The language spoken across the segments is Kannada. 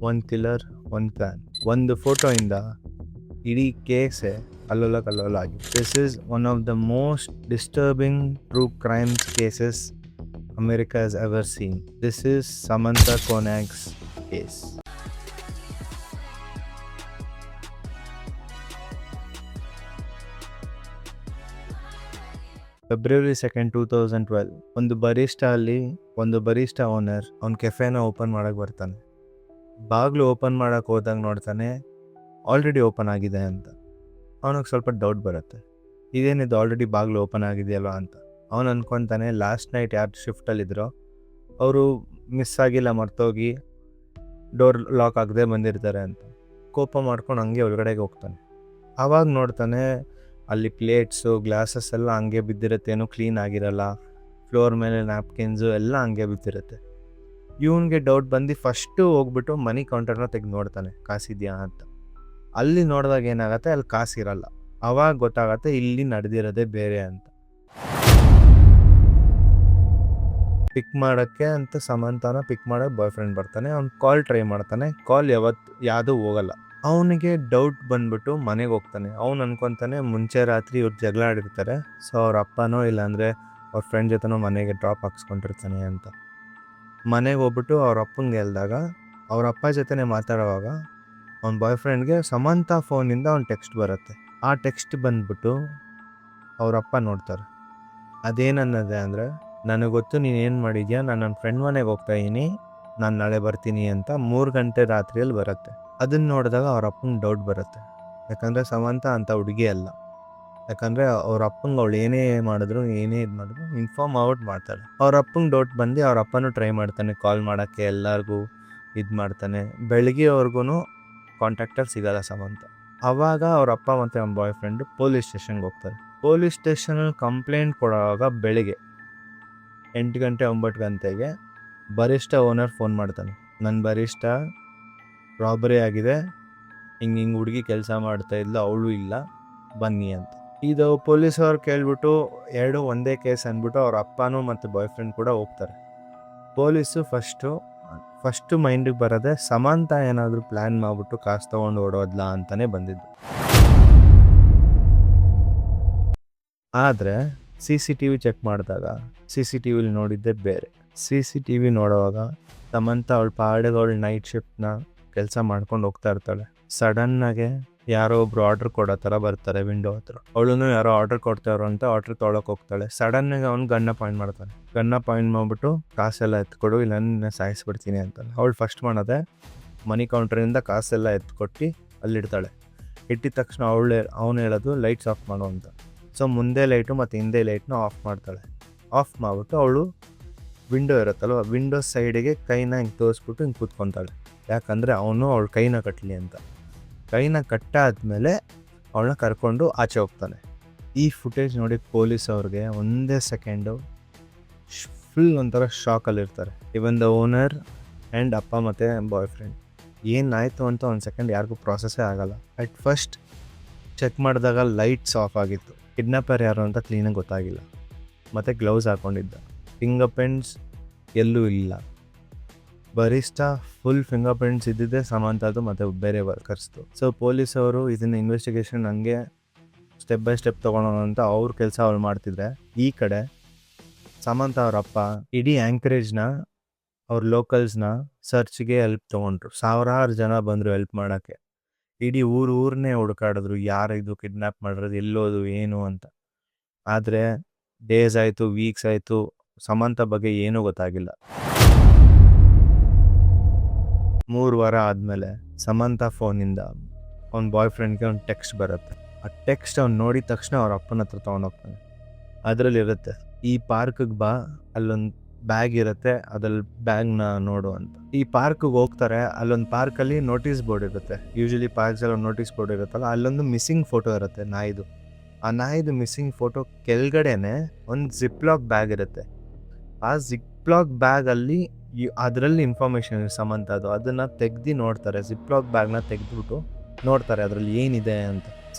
ಒಂದು ಕಿಲ್ಲರ್, ಒಂದು ಪ್ಲಾನ್. ಒಂದು ಫೋಟೋಯಿಂದ ಇಡೀ ಕೇಸೇ ಅಲ್ಲೋಲ ಕಲ್ಲೋಲ ಆಗಿದೆ. This is one of the most disturbing true crimes cases America has ever seen. This is Samantha Konak's case. February 2nd, 2012 ಒಂದು ಬರಿಸ್ಟಾ ಓನರ್ ಅವ್ನ ಕೆಫೆನ ಓಪನ್ ಮಾಡಕ್ಕೆ ಬರ್ತಾನೆ. ಬಾಗ್ಲು ಓಪನ್ ಮಾಡಕ್ಕೆ ಹೋದಾಗ ನೋಡ್ತಾನೆ ಆಲ್ರೆಡಿ ಓಪನ್ ಆಗಿದೆ ಅಂತ. ಅವನಿಗೆ ಸ್ವಲ್ಪ ಡೌಟ್ ಬರುತ್ತೆ, ಇದೇನಿದು ಆಲ್ರೆಡಿ ಬಾಗ್ಲು ಓಪನ್ ಆಗಿದೆಯಲ್ವ ಅಂತ. ಅವನು ಅನ್ಕೊತಾನೆ ಲಾಸ್ಟ್ ನೈಟ್ ಯಾರು ಶಿಫ್ಟಲ್ಲಿದ್ದರೋ ಅವರು ಮಿಸ್ ಆಗಿಲ್ಲ, ಮರ್ತೋಗಿ ಡೋರ್ ಲಾಕ್ ಆಗದೆ ಬಂದಿರ್ತಾರೆ ಅಂತ. ಕೋಪ ಮಾಡ್ಕೊಂಡು ಹಂಗೆ ಒಳಗಡೆಗೆ ಹೋಗ್ತಾನೆ. ಆವಾಗ ನೋಡ್ತಾನೆ ಅಲ್ಲಿ ಪ್ಲೇಟ್ಸು ಗ್ಲಾಸಸ್ ಎಲ್ಲ ಹಂಗೆ ಬಿದ್ದಿರುತ್ತೆ, ಏನೂ ಕ್ಲೀನ್ ಆಗಿರಲ್ಲ. ಫ್ಲೋರ್ ಮೇಲೆ ನ್ಯಾಪ್ಕಿನ್ಸು ಎಲ್ಲ ಹಂಗೆ ಬಿದ್ದಿರುತ್ತೆ. ಇವನಿಗೆ ಡೌಟ್ ಬಂದು ಫಸ್ಟು ಹೋಗ್ಬಿಟ್ಟು ಮನಿ ಕೌಂಟರ್ನ ತೆಗೆದು ನೋಡ್ತಾನೆ ಕಾಸಿದೆಯಾ ಅಂತ. ಅಲ್ಲಿ ನೋಡಿದಾಗ ಏನಾಗುತ್ತೆ, ಅಲ್ಲಿ ಕಾಸಿರಲ್ಲ. ಆವಾಗ ಗೊತ್ತಾಗತ್ತೆ ಇಲ್ಲಿ ನಡೆದಿರೋದೇ ಬೇರೆ ಅಂತ. ಪಿಕ್ ಮಾಡೋಕ್ಕೆ ಅಂತ ಸಮಂತಾನ ಪಿಕ್ ಮಾಡೋಕ್ಕೆ ಬಾಯ್ ಫ್ರೆಂಡ್ ಬರ್ತಾನೆ. ಅವ್ನು ಕಾಲ್ ಟ್ರೈ ಮಾಡ್ತಾನೆ, ಕಾಲ್ ಯಾವುದೂ ಹೋಗಲ್ಲ. ಅವನಿಗೆ ಡೌಟ್ ಬಂದ್ಬಿಟ್ಟು ಮನೆಗೆ ಹೋಗ್ತಾನೆ. ಅವ್ನು ಅನ್ಕೊತಾನೆ ಮುಂಚೆ ರಾತ್ರಿ ಇವ್ರು ಜಗಳ ಆಡಿರ್ತಾರೆ, ಸೊ ಅವ್ರ ಅಪ್ಪನೋ ಇಲ್ಲಾಂದರೆ ಅವ್ರ ಫ್ರೆಂಡ್ ಜೊತೆನೋ ಮನೆಗೆ ಡ್ರಾಪ್ ಹಾಕ್ಸ್ಕೊಂಡಿರ್ತಾನೆ ಅಂತ. ಮನೆಗೆ ಹೋಗ್ಬಿಟ್ಟು ಅವ್ರ ಅಪ್ಪಂಗೆ ಹೇಳಿದಾಗ ಅವ್ರ ಅಪ್ಪ ಜೊತೆನೇ ಮಾತಾಡೋವಾಗ ಅವ್ನ ಬಾಯ್ ಫ್ರೆಂಡ್ಗೆ ಸಮಂತಾ ಫೋನಿಂದ ಅವ್ನು ಟೆಕ್ಸ್ಟ್ ಬರುತ್ತೆ. ಆ ಟೆಕ್ಸ್ಟ್ ಬಂದ್ಬಿಟ್ಟು ಅವ್ರ ಅಪ್ಪ ನೋಡ್ತಾರೆ. ಅದೇನನ್ನದೆ ಅಂದರೆ, ನನಗೆ ಗೊತ್ತು ನೀನು ಏನು ಮಾಡಿದ್ಯಾ, ನಾನು ನನ್ನ ಫ್ರೆಂಡ್ ಮನೆಗೆ ಹೋಗ್ತಾಯಿದ್ದೀನಿ, ನಾನು ನಾಳೆ ಬರ್ತೀನಿ ಅಂತ 3 ಗಂಟೆ ರಾತ್ರಿಯಲ್ಲಿ ಬರುತ್ತೆ. ಅದನ್ನು ನೋಡಿದಾಗ ಅವ್ರ ಅಪ್ಪಂಗೆ ಡೌಟ್ ಬರುತ್ತೆ. ಯಾಕಂದರೆ ಸಮಂತ ಅಂತ ಹುಡುಗಿ ಅಲ್ಲ. ಯಾಕಂದರೆ ಅವ್ರ ಅಪ್ಪಂಗೆ ಅವಳು ಏನೇ ಮಾಡಿದ್ರು ಇನ್ಫಾರ್ಮ್ ಮಾಡ್ತಾಳೆ. ಅವ್ರ ಅಪ್ಪಂಗೆ ಡೌಟ್ ಬಂದು ಅವ್ರ ಅಪ್ಪನೂ ಟ್ರೈ ಮಾಡ್ತಾನೆ ಕಾಲ್ ಮಾಡೋಕ್ಕೆ, ಎಲ್ಲರಿಗೂ ಮಾಡ್ತಾನೆ. ಬೆಳಗ್ಗೆವರೆಗೂ ಕಾಂಟ್ಯಾಕ್ಟರ್ ಸಿಗಲ್ಲ ಸಮಂತ. ಆವಾಗ ಅವ್ರ ಅಪ್ಪ ಮತ್ತು ಅವ್ನ ಬಾಯ್ ಫ್ರೆಂಡು ಪೊಲೀಸ್ ಸ್ಟೇಷನ್ಗೆ ಹೋಗ್ತಾರೆ. ಪೊಲೀಸ್ ಸ್ಟೇಷನಲ್ಲಿ ಕಂಪ್ಲೇಂಟ್ ಕೊಡುವಾಗ ಬೆಳಿಗ್ಗೆ 8 ಗಂಟೆ 9 ಗಂಟೆಗೆ ಬರಿಸ್ಟಾ ಓನರ್ ಫೋನ್ ಮಾಡ್ತಾನೆ. ನನ್ನ ಬರಿಸ್ಟಾ ರಾಬರಿ ಆಗಿದೆ, ಹಿಂಗೆ ಹುಡುಗಿ ಕೆಲಸ ಮಾಡ್ತಾ ಇದ್ಲು, ಅವಳು ಇಲ್ಲ, ಬನ್ನಿ ಅಂತ. ಇದು ಪೊಲೀಸವ್ರು ಕೇಳ್ಬಿಟ್ಟು 2 ಒಂದೇ ಕೇಸ್ ಅಂದ್ಬಿಟ್ಟು ಅವ್ರ ಅಪ್ಪನೂ ಮತ್ತು ಬಾಯ್ ಫ್ರೆಂಡ್ ಕೂಡ ಹೋಗ್ತಾರೆ. ಪೊಲೀಸು ಫಸ್ಟು ಮೈಂಡಿಗೆ ಬರೋದೆ ಸಮಂತ ಏನಾದರೂ ಪ್ಲ್ಯಾನ್ ಮಾಡಿಬಿಟ್ಟು ಕಾಸು ತೊಗೊಂಡು ಓಡೋದ್ಲ ಅಂತಲೇ ಬಂದಿದ್ದು. ಆದರೆ CCTV ಚೆಕ್ ಮಾಡಿದಾಗ CCTVಲಿ ನೋಡಿದ್ದೆ ಬೇರೆ. CCTV ನೋಡುವಾಗ ಸಮಂತ ಅವಳ ಪಾಡಿಗೆ ಅವಳು ನೈಟ್ ಶಿಫ್ಟ್ನ ಕೆಲಸ ಮಾಡ್ಕೊಂಡು ಹೋಗ್ತಾ ಇರ್ತಾಳೆ. ಸಡನ್ನಾಗೆ ಯಾರೋ ಒಬ್ರು ಆರ್ಡ್ರ್ ಕೊಡೋ ಥರ ಬರ್ತಾರೆ ವಿಂಡೋ ಹತ್ರ. ಅವಳು ಯಾರೋ ಆರ್ಡ್ರ್ ಕೊಡ್ತಾರೋ ಅಂತ ಆರ್ಡ್ರ್ ತೊಗೊಳಕ್ಕೆ ಹೋಗ್ತಾಳೆ. ಸಡನ್ನಾಗಿ ಅವ್ನು ಗನ್ನ ಪಾಯಿಂಟ್ ಮಾಡ್ತಾನೆ. ಗನ್ನ ಪಾಯಿಂಟ್ ಮಾಡಿಬಿಟ್ಟು ಕಾಸೆಲ್ಲ ಎತ್ಕೊಡು, ಇಲ್ಲ ನನ್ನ ಸಾಯಿಸ್ಬಿಡ್ತೀನಿ ಅಂತಾನೆ. ಅವಳು ಫಸ್ಟ್ ಮಾಡೋದೆ ಮನಿ ಕೌಂಟ್ರಿಂದ ಕಾಸೆಲ್ಲ ಎತ್ಕೊಟ್ಟು ಅಲ್ಲಿಡ್ತಾಳೆ. ಇಟ್ಟಿದ ತಕ್ಷಣ ಅವನು ಹೇಳೋದು ಲೈಟ್ಸ್ ಆಫ್ ಮಾಡು ಅಂತ. ಸೊ ಮುಂದೆ ಲೈಟು ಮತ್ತು ಹಿಂದೆ ಲೈಟ್ನ ಆಫ್ ಮಾಡ್ತಾಳೆ. ಆಫ್ ಮಾಡಿಬಿಟ್ಟು ಅವಳು ವಿಂಡೋ ಇರುತ್ತಲ್ವ, ವಿಂಡೋ ಸೈಡಿಗೆ ಕೈನ ಹಿಂಗೆ ತೋರಿಸ್ಬಿಟ್ಟು ಹಿಂಗೆ ಕೂತ್ಕೊತಾಳೆ. ಯಾಕಂದರೆ ಅವನು ಅವಳ ಕೈನ ಕಟ್ಟಲಿ ಅಂತ. ಕೈನ ಕಟ್ಟಾದ್ಮೇಲೆ ಅವಳನ್ನ ಕರ್ಕೊಂಡು ಆಚೆ ಹೋಗ್ತಾನೆ. ಈ ಫುಟೇಜ್ ನೋಡಿ ಪೊಲೀಸ್ ಅವ್ರಿಗೆ ಒಂದೇ ಸೆಕೆಂಡು ಫುಲ್ ಒಂಥರ ಶಾಕಲ್ಲಿರ್ತಾರೆ. ಇವನ್ ದ ಓನರ್ ಆ್ಯಂಡ್ ಅಪ್ಪ ಮತ್ತು ಬಾಯ್ ಫ್ರೆಂಡ್. ಏನಾಯಿತು ಅಂತ ಒಂದು ಸೆಕೆಂಡ್ ಯಾರಿಗೂ ಪ್ರಾಸೆಸ್ಸೇ ಆಗಲ್ಲ. ಅಟ್ ಫಸ್ಟ್ ಚೆಕ್ ಮಾಡಿದಾಗ ಲೈಟ್ಸ್ ಆಫ್ ಆಗಿತ್ತು. ಕಿಡ್ನಾಪರ್ ಯಾರು ಅಂತ ಕ್ಲೀನಾಗಿ ಗೊತ್ತಾಗಿಲ್ಲ. ಮತ್ತು ಗ್ಲೌಸ್ ಹಾಕ್ಕೊಂಡಿದ್ದ. ಫಿಂಗರ್ ಪ್ರಿಂಟ್ಸ್ ಎಲ್ಲೂ ಇಲ್ಲ. ಬರಿಸ್ಟಾ ಫುಲ್ ಫಿಂಗರ್ ಪ್ರಿಂಟ್ಸ್ ಇದ್ದಿದ್ದೆ ಸಮಂತದ್ದು ಮತ್ತು ಬೇರೆ ವರ್ಕರ್ಸ್ದು. ಸೊ ಪೊಲೀಸವರು ಇದನ್ನು ಇನ್ವೆಸ್ಟಿಗೇಷನ್ ಹಂಗೆ ಸ್ಟೆಪ್ ಬೈ ಸ್ಟೆಪ್ ತೊಗೊಳೋಣ ಅಂತ ಅವ್ರ ಕೆಲಸ ಅವ್ರು ಮಾಡ್ತಿದ್ರೆ, ಈ ಕಡೆ ಸಮಂತ ಅವರಪ್ಪ ಇಡೀ ಆ್ಯಂಕರೇಜ್ನ ಅವ್ರ ಲೋಕಲ್ಸ್ನ ಸರ್ಚ್ಗೆ ಹೆಲ್ಪ್ ತೊಗೊಂಡ್ರು. ಸಾವಿರಾರು ಜನ ಬಂದರು ಹೆಲ್ಪ್ ಮಾಡೋಕ್ಕೆ. ಇಡೀ ಊರನ್ನೇ ಹುಡುಕಾಡಿದ್ರು, ಯಾರು ಇದು ಕಿಡ್ನ್ಯಾಪ್ ಮಾಡಿರೋದು, ಎಲ್ಲೋದು ಏನು ಅಂತ. ಆದರೆ ಡೇಸ್ ಆಯಿತು, ವೀಕ್ಸ್ ಆಯಿತು, ಸಮಂತ ಬಗ್ಗೆ ಏನೂ ಗೊತ್ತಾಗಿಲ್ಲ. 3 ವಾರ ಆದಮೇಲೆ ಸಮಂತ ಫೋನಿಂದ ಅವ್ನ ಬಾಯ್ ಫ್ರೆಂಡ್ಗೆ ಒಂದು ಟೆಕ್ಸ್ಟ್ ಬರುತ್ತೆ. ಆ ಟೆಕ್ಸ್ಟ್ ಅವ್ನು ನೋಡಿದ ತಕ್ಷಣ ಅವ್ರ ಅಪ್ಪನ ಹತ್ರ ತೊಗೊಂಡೋಗ್ತಾನೆ. ಅದರಲ್ಲಿರುತ್ತೆ, ಈ ಪಾರ್ಕಿಗೆ ಬಾ, ಅಲ್ಲೊಂದು ಬ್ಯಾಗ್ ಇರುತ್ತೆ, ಅದ್ರಲ್ಲಿ ಬ್ಯಾಗ್ನ ನೋಡು ಅಂತ. ಈ ಪಾರ್ಕಿಗೆ ಹೋಗ್ತಾರೆ. ಅಲ್ಲೊಂದು ಪಾರ್ಕಲ್ಲಿ ನೋಟಿಸ್ ಬೋರ್ಡ್ ಇರುತ್ತೆ. ಯೂಶಲಿ ಪಾರ್ಕ್ಸಲ್ಲಿ ಒಂದು ನೋಟಿಸ್ ಬೋರ್ಡ್ ಇರುತ್ತಲ್ಲ, ಅಲ್ಲೊಂದು ಮಿಸ್ಸಿಂಗ್ ಫೋಟೋ ಇರುತ್ತೆ ನಾಯಿದು. ಆ ನಾಯಿದು ಮಿಸ್ಸಿಂಗ್ ಫೋಟೋ ಕೆಳಗಡೆನೆ ಒಂದು ಜಿಪ್ಲಾಕ್ ಬ್ಯಾಗ್ ಇರುತ್ತೆ. ಆ ಜಿಪ್ಲಾಕ್ ಬ್ಯಾಗಲ್ಲಿ ಅದರಲ್ಲಿ ಇನ್ಫಾರ್ಮೇಷನ್ ಸಮಂತದ್ದು. ಅದನ್ನು ತೆಗ್ದು ನೋಡ್ತಾರೆ. ಜಿಪ್ಲಾಕ್ ಬ್ಯಾಗ್ನ ತೆಗೆದ್ಬಿಟ್ಟು ನೋಡ್ತಾರೆ ಅದರಲ್ಲಿ ಏನಿದೆ ಅಂತ.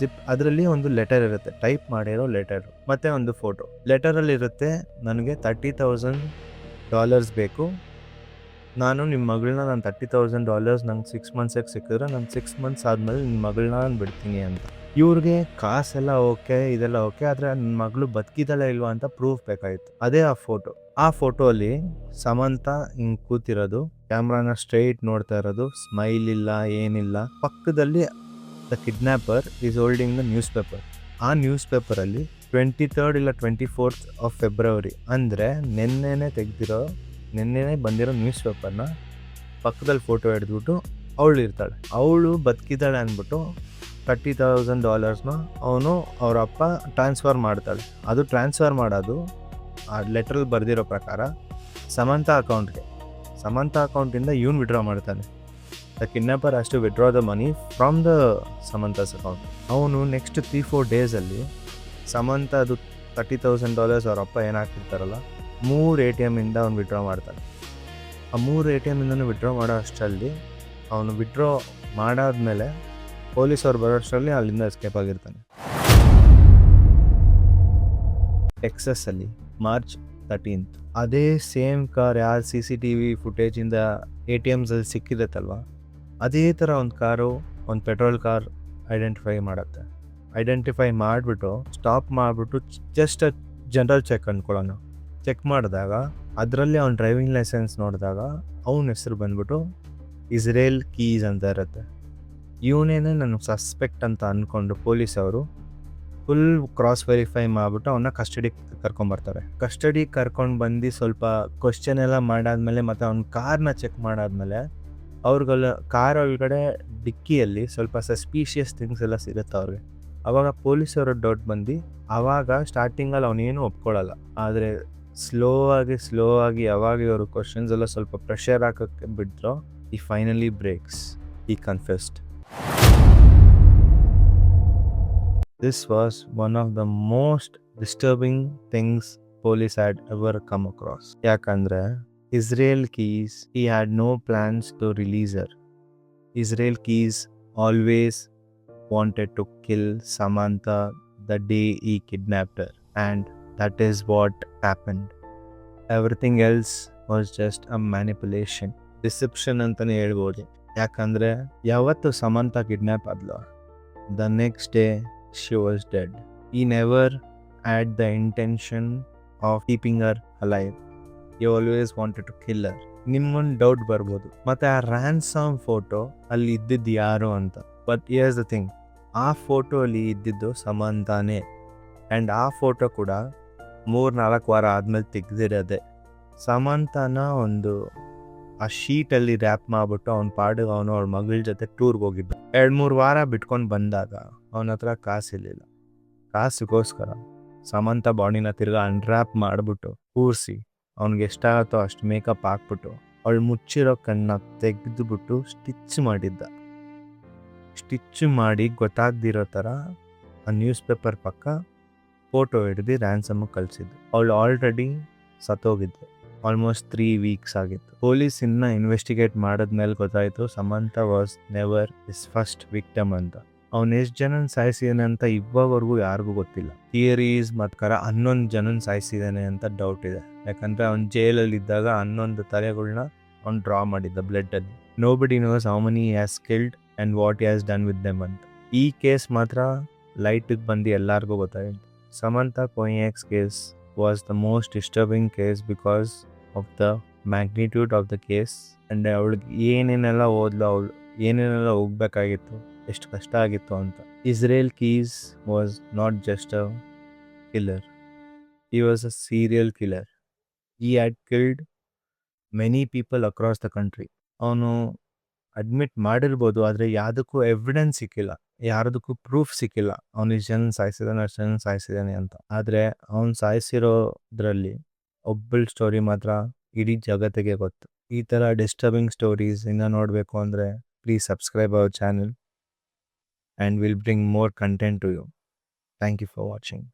ಅದರಲ್ಲಿ ಒಂದು ಲೆಟರ್ ಇರುತ್ತೆ, ಟೈಪ್ ಮಾಡಿರೋ ಲೆಟರು, ಮತ್ತು ಒಂದು ಫೋಟೋ. ಲೆಟರಲ್ಲಿ ಇರುತ್ತೆ, ನನಗೆ $30,000 ಬೇಕು, ನಾನು ನಿಮ್ಮ ಮಗಳನ್ನ ನಾನು $30,000 ನಂಗೆ 6 ಮಂತ್ಸಿಗೆ ಸಿಕ್ಕಿದ್ರೆ ನಾನು 6 ಮಂತ್ಸ್ ಆದಮೇಲೆ ನಿಮ್ಮ ಮಗಳನ್ನ ನಾನು ಬಿಡ್ತೀನಿ ಅಂತ. ಇವ್ರಿಗೆ ಕಾಸೆಲ್ಲ ಓಕೆ, ಇದೆಲ್ಲ ಓಕೆ, ಆದರೆ ನನ್ನ ಮಗಳು ಬದುಕಿದಲ್ಲ ಇಲ್ವಾ ಅಂತ ಪ್ರೂಫ್ ಬೇಕಾಗಿತ್ತು. ಅದೇ ಆ ಫೋಟೋ. ಆ ಫೋಟೋಲಿ ಸಮಂತ ಹಿಂಗೆ ಕೂತಿರೋದು, ಕ್ಯಾಮ್ರಾನ ಸ್ಟ್ರೈಟ್ ನೋಡ್ತಾ ಇರೋದು, ಸ್ಮೈಲ್ ಇಲ್ಲ, ಏನಿಲ್ಲ. ಪಕ್ಕದಲ್ಲಿ the kidnapper is holding the newspaper. ಆ ನ್ಯೂಸ್ ಪೇಪರಲ್ಲಿ 23rd ಇಲ್ಲ 24th of February ಅಂದರೆ ನಿನ್ನೆನೇ ಬಂದಿರೋ ನ್ಯೂಸ್ ಪೇಪರ್ನ ಪಕ್ಕದಲ್ಲಿ ಫೋಟೋ ಹಿಡಿದ್ಬಿಟ್ಟು ಅವಳು ಇರ್ತಾಳೆ. ಅವಳು ಬದುಕಿದ್ದಾಳೆ ಅಂದ್ಬಿಟ್ಟು $30,000 ಅವನು ಅವ್ರ ಅಪ್ಪ ಟ್ರಾನ್ಸ್ಫರ್ ಮಾಡ್ತಾಳೆ. ಅದು ಟ್ರಾನ್ಸ್ಫರ್ ಮಾಡೋದು ಆ ಲೆಟ್ರಲ್ಲಿ ಬರೆದಿರೋ ಪ್ರಕಾರ ಸಮಂತ ಅಕೌಂಟ್ಗೆ. ಸಮಂತ ಅಕೌಂಟಿಂದ ಇವನು ವಿಡ್ರಾ ಮಾಡ್ತಾನೆ. The kidnapper has to withdraw the money from the Samantha's account. ಅವನು ನೆಕ್ಸ್ಟ್ 3-4 ಡೇಸಲ್ಲಿ ಸಮಂತ ಅದು $30,000 ಅವ್ರ ಅಪ್ಪ ಏನಾಗ್ತಿರ್ತಾರಲ್ಲ 3 ATM ಇಂದ ಅವ್ನು ವಿಡ್ರಾ ಮಾಡ್ತಾನೆ. ಆ 3 ATM ಇಂದನೂ ವಿಡ್ರಾ ಮಾಡೋ ಅಷ್ಟರಲ್ಲಿ ಅವನು ವಿಡ್ರಾ ಮಾಡಾದ್ಮೇಲೆ ಪೊಲೀಸವ್ರು ಬರೋ ಅಷ್ಟರಲ್ಲಿ ಅಲ್ಲಿಂದ ಎಸ್ಕೇಪ್ ಆಗಿರ್ತಾನೆ. ಟೆಕ್ಸಸಲ್ಲಿ March 13th ಅದೇ ಸೇಮ್ ಕಾರ್ ಯಾರು CCTV ಫುಟೇಜಿಂದ ATMಸಲ್ಲಿ ಸಿಕ್ಕಿದತ್ತಲ್ವ, ಅದೇ ಥರ ಒಂದು ಕಾರು, ಒಂದು ಪೆಟ್ರೋಲ್ ಕಾರ್ ಐಡೆಂಟಿಫೈ ಮಾಡಿಬಿಟ್ಟು ಸ್ಟಾಪ್ ಮಾಡಿಬಿಟ್ಟು ಜಸ್ಟ್ ಜನರಲ್ ಚೆಕ್ ಅಂದ್ಕೊಳ್ಳೋಣ. ಚೆಕ್ ಮಾಡಿದಾಗ ಅದರಲ್ಲಿ ಅವ್ನ ಡ್ರೈವಿಂಗ್ ಲೈಸೆನ್ಸ್ ನೋಡಿದಾಗ ಅವನ ಹೆಸರು ಬಂದ್ಬಿಟ್ಟು ಇಸ್ರೇಲ್ ಕೀಸ್ ಅಂತ ಇರುತ್ತೆ. ಇವನೇನೆ ನನಗೆ ಸಸ್ಪೆಕ್ಟ್ ಅಂತ ಅಂದ್ಕೊಂಡು ಪೊಲೀಸವರು ಫುಲ್ ಕ್ರಾಸ್ ವೆರಿಫೈ ಮಾಡಿಬಿಟ್ಟು ಅವನ್ನ ಕಸ್ಟಡಿಗೆ ಕರ್ಕೊಂಬರ್ತಾರೆ. ಕಸ್ಟಡಿಗೆ ಕರ್ಕೊಂಡು ಬಂದು ಸ್ವಲ್ಪ ಕ್ವಶನ್ ಎಲ್ಲ ಮಾಡಾದ್ಮೇಲೆ ಮತ್ತು ಅವ್ನ ಕಾರ್ನ ಚೆಕ್ ಮಾಡಾದ್ಮೇಲೆ ಅವ್ರಿಗೆಲ್ಲ ಕಾರ್ ಒಳಗಡೆ ಡಿಕ್ಕಿಯಲ್ಲಿ ಸ್ವಲ್ಪ ಸಸ್ಪೀಷಿಯಸ್ ಥಿಂಗ್ಸ್ ಎಲ್ಲ ಸಿಗುತ್ತೆ ಅವ್ರಿಗೆ. ಆವಾಗ ಪೊಲೀಸವರು ಡೌಟ್ ಬಂದು ಆವಾಗ ಸ್ಟಾರ್ಟಿಂಗಲ್ಲಿ ಅವನೇನು ಒಪ್ಕೊಳ್ಳಲ್ಲ. ಆದರೆ ಸ್ಲೋ ಆಗಿ ಯಾವಾಗ ಇವರು ಕ್ವಶನ್ಸ್ ಎಲ್ಲ ಸ್ವಲ್ಪ ಪ್ರೆಷರ್ ಹಾಕೋಕ್ಕೆ ಬಿಟ್ಟರು, ಈ ಫೈನಲಿ ಬ್ರೇಕ್ಸ್, ಈ ಕನ್ಫೆಸ್ಡ್. This was one of the most disturbing things police had ever come across. ಯಾಕಂದ್ರೆ Israel Keys, he had no plans to release her. Israel Keys always wanted to kill Samantha the day he kidnapped her, and that is what happened. Everything else was just a manipulation, deception ಅಂತಾನೆ ಹೇಳ್ಬೋದು. ಯಾಕಂದ್ರೆ ಯಾವತ್ತು ಸಮಂತ ಕಿಡ್ನ್ಯಾಪ್ ಆದ್ಲು, the next day she was dead. He never had the intention of keeping her alive. He always wanted to kill her. ನಿಮ್ಗೊಂದು ಡೌಟ್ ಬರ್ಬೋದು, ಮತ್ತೆ ಆ ರ್ಯಾನ್ಸಮ್ ಫೋಟೋ ಅಲ್ಲಿ ಇದ್ದಿದ್ದು ಯಾರು ಅಂತ. ಬಟ್ ಹಿಯರ್ಸ್ ದ ಥಿಂಗ್, ಆ ಫೋಟೋ ಅಲ್ಲಿ ಇದ್ದಿದ್ದು ಸಮಂತಾನೇ. ಆ್ಯಂಡ್ ಆ ಫೋಟೋ ಕೂಡ 3-4 ವಾರ ಆದಮೇಲೆ ತೆಗೆದಿರೋದೆ. ಸಮಂತಾನ ಒಂದು ಆ ಶೀಟಲ್ಲಿ ರ್ಯಾಪ್ ಮಾಡಿಬಿಟ್ಟು ಅವ್ನ ಪಾಡಿಗೆ ಅವನು ಅವ್ಳ ಮಗಳ ಜೊತೆ ಟೂರ್ಗೆ ಹೋಗಿದ್ದ. 2-3 ವಾರ ಬಿಟ್ಕೊಂಡು ಬಂದಾಗ ಅವನ ಹತ್ರ ಕಾಸಿರಲಿಲ್ಲ. ಕಾಸಿಗೋಸ್ಕರ ಸಮಂತ ಬಾಡಿನ ತಿರ್ಗಾ ಅನ್ರ್ಯಾಪ್ ಮಾಡಿಬಿಟ್ಟು ಕೂರಿಸಿ ಅವ್ನಿಗೆ ಎಷ್ಟಾಗತ್ತೋ ಅಷ್ಟು ಮೇಕಪ್ ಹಾಕ್ಬಿಟ್ಟು ಅವಳು ಮುಚ್ಚಿರೋ ಕಣ್ಣ ತೆಗೆದುಬಿಟ್ಟು ಸ್ಟಿಚ್ ಮಾಡಿದ್ದ. ಸ್ಟಿಚ್ ಮಾಡಿ ಗೊತ್ತಾಗ್ದಿರೋ ಥರ ಆ ನ್ಯೂಸ್ ಪೇಪರ್ ಪಕ್ಕ ಫೋಟೋ ಹಿಡ್ದು ರ್ಯಾನ್ಸಮ್ಗೆ ಕಳಿಸಿದ್ದು. ಅವಳು ಆಲ್ರೆಡಿ ಸತ್ತೋಗಿದ್ಲು. ಆಲ್ಮೋಸ್ಟ್ 3 weeks ಆಗಿತ್ತು. ಪೊಲೀಸ್ ಇನ್ನು ಇನ್ವೆಸ್ಟಿಗೇಟ್ ಮಾಡಿದ್ಮೇಲೆ ಗೊತ್ತಾಯಿತು Samantha was never is first victim ಅಂತ. ಅವ್ನು ಎಷ್ಟು ಜನನ ಸಾಯಿಸಿದಾನೆ ಅಂತ ಇವಾಗವರೆಗೂ ಯಾರಿಗೂ ಗೊತ್ತಿಲ್ಲ. ಥಿಯರೀಸ್ ಮತ್ತು 11 ಜನನ ಸಾಯಿಸಿದಾನೆ ಅಂತ ಡೌಟ್ ಇದೆ. ಯಾಕಂದರೆ ಅವ್ನು ಜೈಲಲ್ಲಿ ಇದ್ದಾಗ 11 ತಲೆಗಳನ್ನ ಅವ್ನು ಡ್ರಾ ಮಾಡಿದ್ದ ಬ್ಲಡ್ಡಲ್ಲಿ. Nobody knows how many has killed and what has done with them ಅಂತ. ಈ ಕೇಸ್ ಮಾತ್ರ ಲೈಟಿಗೆ ಬಂದು ಎಲ್ಲರಿಗೂ ಗೊತ್ತಾಯಿತು. ಸಮಂತ ಕೊಯಿಯಾಕ್ಸ್ case was the most disturbing case because of the magnitude of the case, and ಅವಳಿಗೆ ಏನೇನೆಲ್ಲ ಅವಳು ಏನೇನೆಲ್ಲ ಹೋಗ್ಬೇಕಾಗಿತ್ತು, ಎಷ್ಟು ಕಷ್ಟ ಆಗಿತ್ತು ಅಂತ. Israel Keys was not just a killer, he was a serial killer. He had killed many people across the country. ಅವನು ಅಡ್ಮಿಟ್ ಮಾಡಿರ್ಬೋದು, ಆದರೆ ಯಾವುದಕ್ಕೂ ಎವಿಡೆನ್ಸ್ ಸಿಕ್ಕಿಲ್ಲ, ಯಾರದಕ್ಕೂ ಪ್ರೂಫ್ ಸಿಕ್ಕಿಲ್ಲ ಅವ್ನು ಇಷ್ಟು ಜನ ಸಾಯಿಸಿದಾನೆ ಅಷ್ಟು ಜನ ಸಾಯಿಸಿದಾನೆ ಅಂತ. ಆದರೆ ಅವ್ನು ಸಾಯಿಸಿರೋದ್ರಲ್ಲಿ ಒಬ್ಬಳ ಸ್ಟೋರಿ ಮಾತ್ರ ಇಡೀ ಜಗತ್ತಿಗೆ ಗೊತ್ತು. ಈ ಥರ ಡಿಸ್ಟರ್ಬಿಂಗ್ ಸ್ಟೋರೀಸ್ ಇನ್ನು ನೋಡಬೇಕು ಅಂದರೆ please subscribe our channel and will bring more content to you. Thank you for watching.